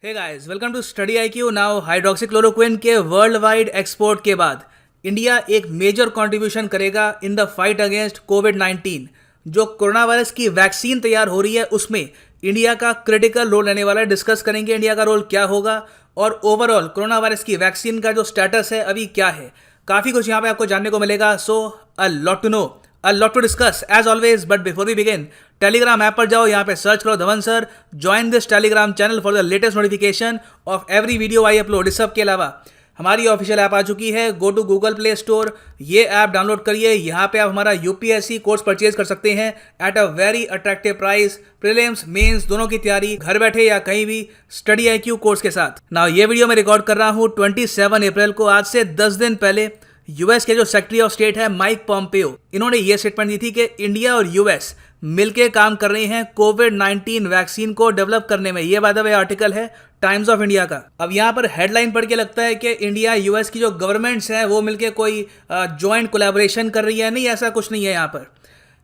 Hey guys, welcome to study IQ। Now hydroxychloroquine के world wide export के बाद India एक मेजर कंट्रीब्यूशन करेगा इन द फाइट अगेंस्ट कोविड-19। जो कोरोना वायरस की वैक्सीन तैयार हो रही है उसमें इंडिया का क्रिटिकल रोल रहने वाला है। डिस्कस करेंगे इंडिया का रोल क्या होगा और ओवरऑल कोरोना वायरस की वैक्सीन का जो स्टेटस है अभी क्या है। काफ़ी कुछ यहाँ पे आपको जानने को मिलेगा। So a lot to know, a lot to discuss as always, but before we begin, Telegram app पर जाओ, यहाँ पे सर्च करो Dhawan sir, join this Telegram channel for the latest notification of every video I upload. इस सब के अलावा हमारी ऑफिशियल ऐप आ चुकी है। Go to Google Play Store, ये ऐप डाउनलोड करिए। यहाँ पे आप हमारा यूपीएससी कोर्स परचेज कर सकते हैं at a very attractive price. Prelims mains दोनों की तैयारी घर बैठे या कहीं भी स्टडी IQ कोर्स के साथ। नाउ ये वीडियो मैं रिकॉर्ड कर रहा हूँ 27 अप्रैल को, आज से 10 दिन पहले। यूएस के जो सेक्रेटरी ऑफ स्टेट है माइक पॉम्पियो, इन्होंने ये स्टेटमेंट दी थी कि इंडिया और यूएस मिलके काम कर रहे हैं कोविड-19 वैक्सीन को डेवलप करने में। ये बाय द वे आर्टिकल है टाइम्स ऑफ इंडिया का। अब यहाँ पर हेडलाइन पढ़ के लगता है कि इंडिया यूएस की जो गवर्नमेंट्स हैं वो मिलके कोई जॉइंट कोलैबोरेशन कर रही है। नहीं, ऐसा कुछ नहीं है।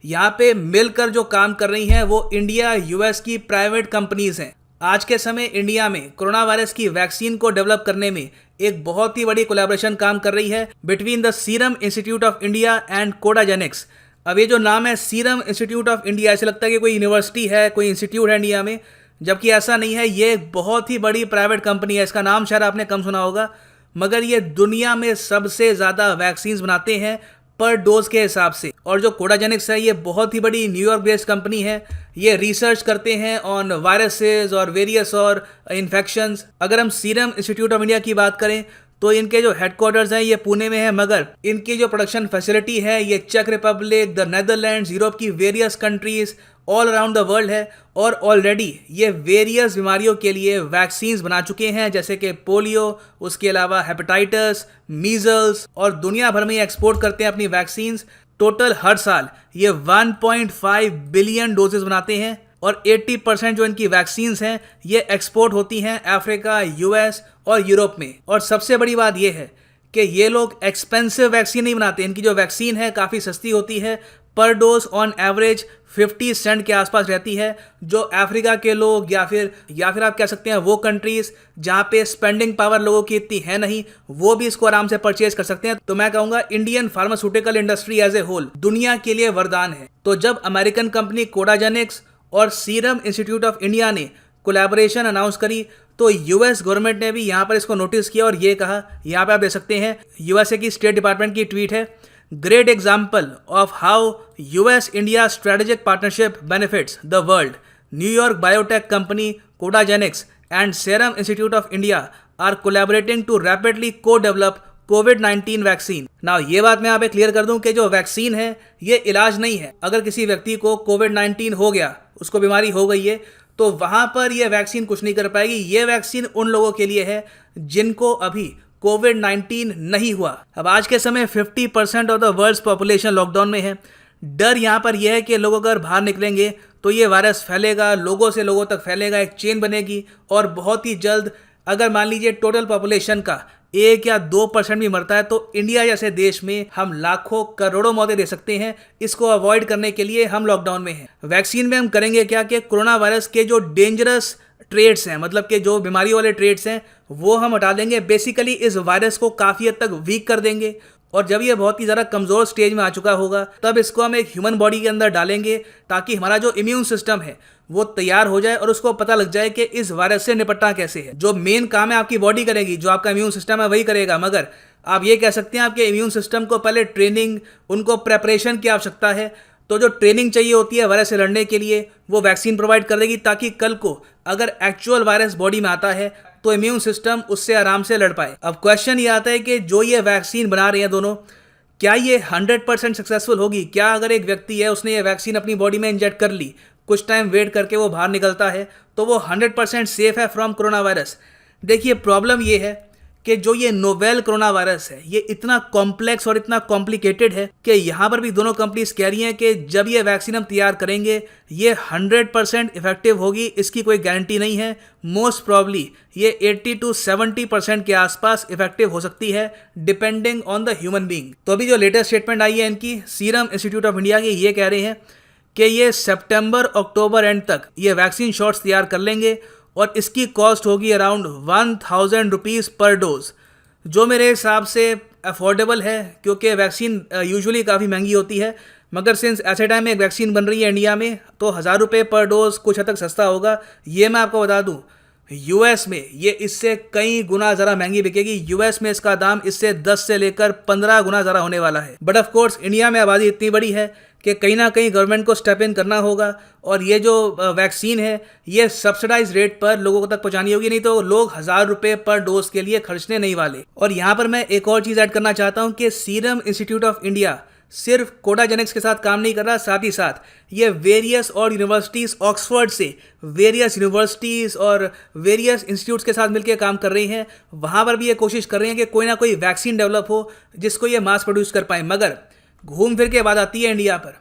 यहाँ पे मिलकर जो काम कर रही हैं वो इंडिया यूएस की प्राइवेट कंपनीज हैं। आज के समय इंडिया में कोरोना वायरस की वैक्सीन को डेवलप करने में एक बहुत ही बड़ी कोलैबोरेशन काम कर रही है between the serum Institute of India and Codagenix. अब ये जो नाम है सीरम इंस्टीट्यूट ऑफ इंडिया, ऐसे लगता है कि कोई यूनिवर्सिटी है, कोई इंस्टीट्यूट है इंडिया में, जबकि ऐसा नहीं है। ये एक बहुत ही बड़ी प्राइवेट कंपनी है। इसका नाम शायद आपने कम सुना होगा, मगर ये दुनिया में सबसे ज़्यादा वैक्सीन बनाते हैं पर डोज के हिसाब से। और जो कोडाजेनिक्स है ये बहुत ही बड़ी न्यूयॉर्क बेस्ड कंपनी है। ये रिसर्च करते हैं ऑन वायरसेस और वेरियस और इन्फेक्शंस। अगर हम सीरम इंस्टीट्यूट ऑफ इंडिया की बात करें तो इनके जो हेडक्वार्टर्स हैं ये पुणे में है, मगर इनकी जो प्रोडक्शन फैसिलिटी है ये चेक रिपब्लिक, द नेदरलैंड्स, यूरोप की various countries all around the world है। और ऑलरेडी ये वेरियस बीमारियों के लिए वैक्सीन्स बना चुके हैं, जैसे कि पोलियो, उसके अलावा हेपेटाइटिस, मीजल्स, और दुनिया भर में ये एक्सपोर्ट करते हैं अपनी वैक्सीन्स। टोटल हर साल ये 1.5 बिलियन डोजेस बनाते हैं और 80% जो इनकी वैक्सीन्स हैं ये एक्सपोर्ट होती हैं अफ्रीका, यूएस और यूरोप में। और सबसे बड़ी बात ये है कि ये लोग एक्सपेंसिव वैक्सीन नहीं बनाते। इनकी जो वैक्सीन है काफ़ी सस्ती होती है, पर डोज ऑन एवरेज 50 सेंट के आसपास रहती है। जो अफ्रीका के लोग या फिर आप कह सकते हैं वो कंट्रीज जहाँ पे स्पेंडिंग पावर लोगों की इतनी है नहीं, वो भी इसको आराम से परचेज कर सकते हैं। तो मैं कहूँगा Indian pharmaceutical industry as a whole दुनिया के लिए वरदान है। तो जब अमेरिकन कंपनी कोडाजेनिक्स और सीरम इंस्टीट्यूट ऑफ इंडिया ने कोलैबोरेशन अनाउंस करी तो यूएस गवर्नमेंट ने भी यहाँ पर इसको नोटिस किया और ये कहा। यहाँ पे आप देख सकते हैं यूएसए की स्टेट डिपार्टमेंट की ट्वीट है, great example of how US India strategic partnership benefits the world. New York biotech company Codagenix and Serum Institute of India are collaborating to rapidly codevelop कोविड-19 वैक्सीन। नाउ ये बात मैं यहाँ पे clear कर दूं कि जो वैक्सीन है ये इलाज नहीं है। अगर किसी व्यक्ति को कोविड-19 हो गया, उसको बीमारी हो गई है, तो वहाँ पर ये वैक्सीन कुछ नहीं कर पाएगी। ये वैक्सीन उन लोगों के लिए है जिनको अभी कोविड-19 नहीं हुआ। अब आज के समय 50% of the world's population lockdown में है। डर यहाँ पर यह है कि लोग अगर बाहर निकलेंगे तो ये वायरस फैलेगा, लोगों से लोगों तक फैलेगा, एक चेन बनेगी और बहुत ही जल्द अगर मान लीजिए टोटल पॉपुलेशन का 1 या 2% भी मरता है तो इंडिया जैसे देश में हम लाखों करोड़ों मौतें दे सकते हैं। इसको अवॉइड करने के लिए हम लॉकडाउन में हैं। वैक्सीन में हम करेंगे क्या कि कोरोना वायरस के जो डेंजरस ट्रेड्स हैं, मतलब कि जो बीमारियों वाले ट्रेड्स हैं, वो हम हटा देंगे। बेसिकली इस वायरस को काफ़ी हद तक वीक कर देंगे और जब ये बहुत ही ज़्यादा कमज़ोर स्टेज में आ चुका होगा तब इसको हम एक ह्यूमन बॉडी के अंदर डालेंगे ताकि हमारा जो इम्यून सिस्टम है वो तैयार हो जाए और उसको पता लग जाए कि इस वायरस से निपटना कैसे है। जो मेन काम है आपकी बॉडी करेगी, जो आपका इम्यून सिस्टम है वही करेगा, मगर आप ये कह सकते हैं आपके इम्यून सिस्टम को पहले ट्रेनिंग, उनको प्रेपरेशन की आवश्यकता है। तो जो ट्रेनिंग चाहिए होती है वायरस से लड़ने के लिए वो वैक्सीन प्रोवाइड कर देगी ताकि कल को अगर एक्चुअल वायरस बॉडी में आता है तो इम्यून सिस्टम उससे आराम से लड़ पाए। अब क्वेश्चन ये आता है कि जो ये वैक्सीन बना रहे हैं दोनों, क्या ये 100% सक्सेसफुल होगी? क्या अगर एक व्यक्ति है उसने ये वैक्सीन अपनी बॉडी में इंजेक्ट कर ली, कुछ टाइम वेट करके वो बाहर निकलता है तो वो 100% सेफ है फ्रॉम कोरोना वायरस? देखिए, प्रॉब्लम ये है कि जो ये नोवेल कोरोना वायरस है ये इतना कॉम्प्लेक्स और इतना कॉम्प्लिकेटेड है कि यहाँ पर भी दोनों कंपनीज कह रही हैं कि जब ये वैक्सीन हम तैयार करेंगे ये 100% इफेक्टिव होगी, इसकी कोई गारंटी नहीं है। मोस्ट प्रॉब्ली ये 80 to 70% के आसपास इफेक्टिव हो सकती है depending on the human being. तो अभी जो लेटेस्ट स्टेटमेंट आई है इनकी सीरम इंस्टीट्यूट ऑफ इंडिया की, ये कह रहे हैं कि ये सितंबर अक्टूबर एंड तक ये वैक्सीन शॉट्स तैयार कर लेंगे और इसकी कॉस्ट होगी अराउंड 1000 रुपीज़ पर डोज, जो मेरे हिसाब से अफोर्डेबल है क्योंकि वैक्सीन यूजुअली काफ़ी महंगी होती है, मगर सिंस ऐसे टाइम में एक वैक्सीन बन रही है इंडिया में तो 1000 रुपये पर डोज कुछ हद तक सस्ता होगा। ये मैं आपको बता दूं, यूएस में ये इससे कई गुना ज़रा महंगी बिकेगी। यूएस में इसका दाम इससे 10 से लेकर 15 गुना ज़रा होने वाला है। बट ऑफ कोर्स इंडिया में आबादी इतनी बड़ी है कि कहीं ना कहीं गवर्नमेंट को स्टेप इन करना होगा और ये जो वैक्सीन है ये सब्सिडाइज रेट पर लोगों तक पहुंचानी होगी, नहीं तो लोग 1000 रुपये पर डोज के लिए खर्चने नहीं वाले। और यहाँ पर मैं एक और चीज़ ऐड करना चाहता हूँ कि सीरम इंस्टीट्यूट ऑफ इंडिया सिर्फ कोडाजेनिक्स के साथ काम नहीं कर रहा, साथ ही साथ ये वेरियस और यूनिवर्सिटीज़, ऑक्सफोर्ड से वेरियस यूनिवर्सिटीज़ और वेरियस इंस्टीट्यूट्स के साथ मिलकर काम कर रही हैं। वहाँ पर भी ये कोशिश कर रही हैं कि कोई ना कोई वैक्सीन डेवलप हो जिसको ये मास प्रोड्यूस कर पाए। मगर घूम फिर के बात आती है इंडिया पर,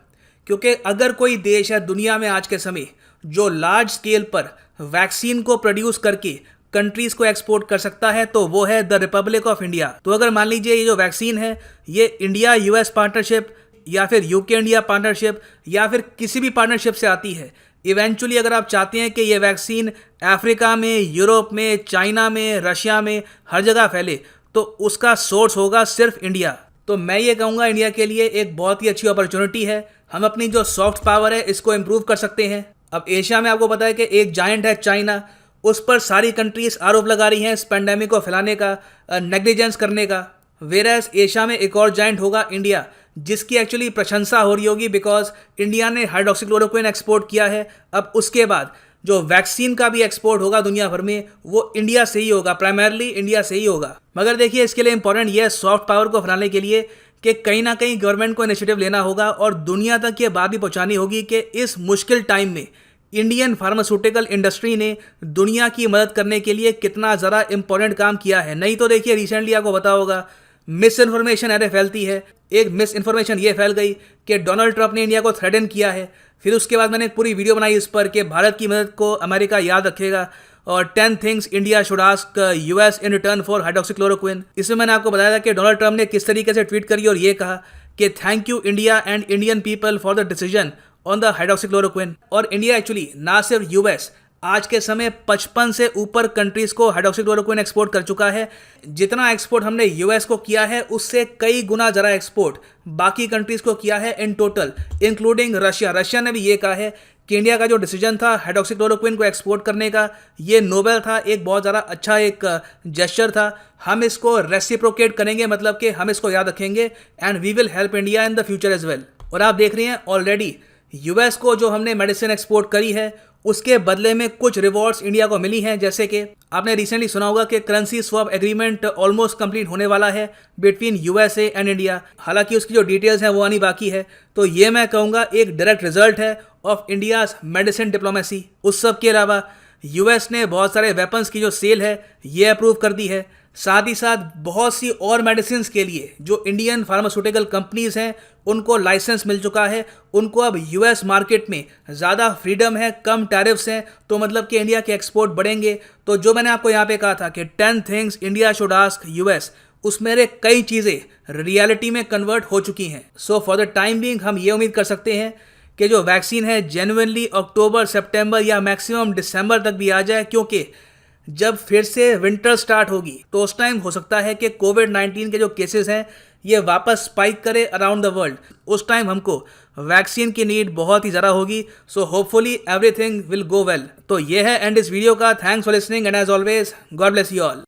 क्योंकि अगर कोई देश है दुनिया में आज के समय जो लार्ज स्केल पर वैक्सीन को प्रोड्यूस करके कंट्रीज़ को एक्सपोर्ट कर सकता है तो वो है द रिपब्लिक ऑफ इंडिया। तो अगर मान लीजिए ये जो वैक्सीन है ये इंडिया यूएस पार्टनरशिप या फिर यूके इंडिया पार्टनरशिप या फिर किसी भी पार्टनरशिप से आती है, इवेंचुअली अगर आप चाहते हैं कि ये वैक्सीन अफ्रीका में, यूरोप में, चाइना में, रशिया में, हर जगह फैले, तो उसका सोर्स होगा सिर्फ इंडिया। तो मैं ये कहूँगा इंडिया के लिए एक बहुत ही अच्छी अपॉर्चुनिटी है। हम अपनी जो सॉफ्ट पावर है इसको इम्प्रूव कर सकते हैं। अब एशिया में आपको पता है कि एक जायंट है चाइना, उस पर सारी कंट्रीज आरोप लगा रही हैं इस पेंडेमिक को फैलाने का, नेग्लिजेंस करने का। वेरएस एशिया में एक और जायंट होगा इंडिया, जिसकी एक्चुअली प्रशंसा हो रही होगी बिकॉज इंडिया ने हाइड्रोक्सीक्लोरोक्विन एक्सपोर्ट किया है। अब उसके बाद जो वैक्सीन का भी एक्सपोर्ट होगा दुनिया भर में वो इंडिया से ही होगा, प्राइमरली इंडिया से ही होगा। मगर देखिए इसके लिए इंपॉर्टेंट ये है सॉफ्ट पावर को फैलाने के लिए कि कहीं ना कहीं गवर्नमेंट को इनिशिएटिव लेना होगा और दुनिया तक ये बात भी पहुंचानी होगी कि इस मुश्किल टाइम में इंडियन फार्मास्यूटिकल इंडस्ट्री ने दुनिया की मदद करने के लिए कितना ज़रा इंपॉर्टेंट काम किया है। नहीं तो देखिए रिसेंटली आपको पता होगा मिस इन्फॉर्मेशन ऐसे फैलती है। एक मिस इन्फॉर्मेशन ये फैल गई कि डोनाल्ड ट्रंप ने इंडिया को थ्रेटन किया है। फिर उसके बाद मैंने एक पूरी वीडियो बनाई इस पर कि भारत की मदद को अमेरिका याद रखेगा और 10 things India should ask US in return for hydroxychloroquine. इसमें मैंने आपको बताया था कि डोनाल्ड ट्रंप ने किस तरीके से ट्वीट करी और ये कहा कि thank you India and Indian people for the decision on the hydroxychloroquine. और इंडिया एक्चुअली ना सिर्फ यूएस, आज के समय 55 से ऊपर कंट्रीज को हाइड्रोक्सीक्लोरोक्विन एक्सपोर्ट कर चुका है। जितना एक्सपोर्ट हमने यूएस को किया है उससे कई गुना ज़रा एक्सपोर्ट बाकी कंट्रीज को किया है in total, including Russia. Russia ने भी ये कहा है कि इंडिया का जो डिसीजन था हाइड्रोक्सीक्लोरोक्विन को एक्सपोर्ट करने का ये नोबेल था, एक बहुत ज़्यादा अच्छा एक जेस्चर था। हम इसको रेसिप्रोकेट करेंगे, मतलब कि हम इसको याद रखेंगे and we will help India in the future as well. और आप देख रहे हैं ऑलरेडी यूएस को जो हमने मेडिसिन एक्सपोर्ट करी है उसके बदले में कुछ रिवॉर्ड्स इंडिया को मिली हैं। जैसे कि आपने रिसेंटली सुना होगा कि currency swap agreement almost complete होने वाला है बिटवीन यूएसए एंड इंडिया। हालांकि उसकी जो डिटेल्स हैं वो आनी बाकी है। तो ये मैं कहूँगा एक डायरेक्ट रिजल्ट है ऑफ इंडियाज़ मेडिसिन डिप्लोमेसी। उस सब के अलावा यूएस ने बहुत सारे वेपन्स की जो सेल है ये अप्रूव कर दी है। साथ ही साथ बहुत सी और मेडिसिन के लिए जो इंडियन फार्मास्यूटिकल कंपनीज हैं उनको लाइसेंस मिल चुका है। उनको अब यूएस मार्केट में ज़्यादा फ्रीडम है, कम टैरिफ्स हैं, तो मतलब कि इंडिया के एक्सपोर्ट बढ़ेंगे। तो जो मैंने आपको यहाँ पे कहा था कि 10 things India should ask US, उसमें कई चीज़ें रियलिटी में कन्वर्ट हो चुकी हैं। So for the time being हम ये उम्मीद कर सकते हैं कि जो वैक्सीन है जेन्युइनली अक्टूबर, सितंबर या मैक्सिमम दिसंबर तक भी आ जाए, क्योंकि जब फिर से विंटर स्टार्ट होगी तो उस टाइम हो सकता है कि कोविड-19 के जो केसेस हैं ये वापस स्पाइक करे अराउंड द वर्ल्ड। उस टाइम हमको वैक्सीन की नीड बहुत ही ज़्यादा होगी। So hopefully everything will go well. तो ये है एंड इस वीडियो का। Thanks for listening and as always God bless you all.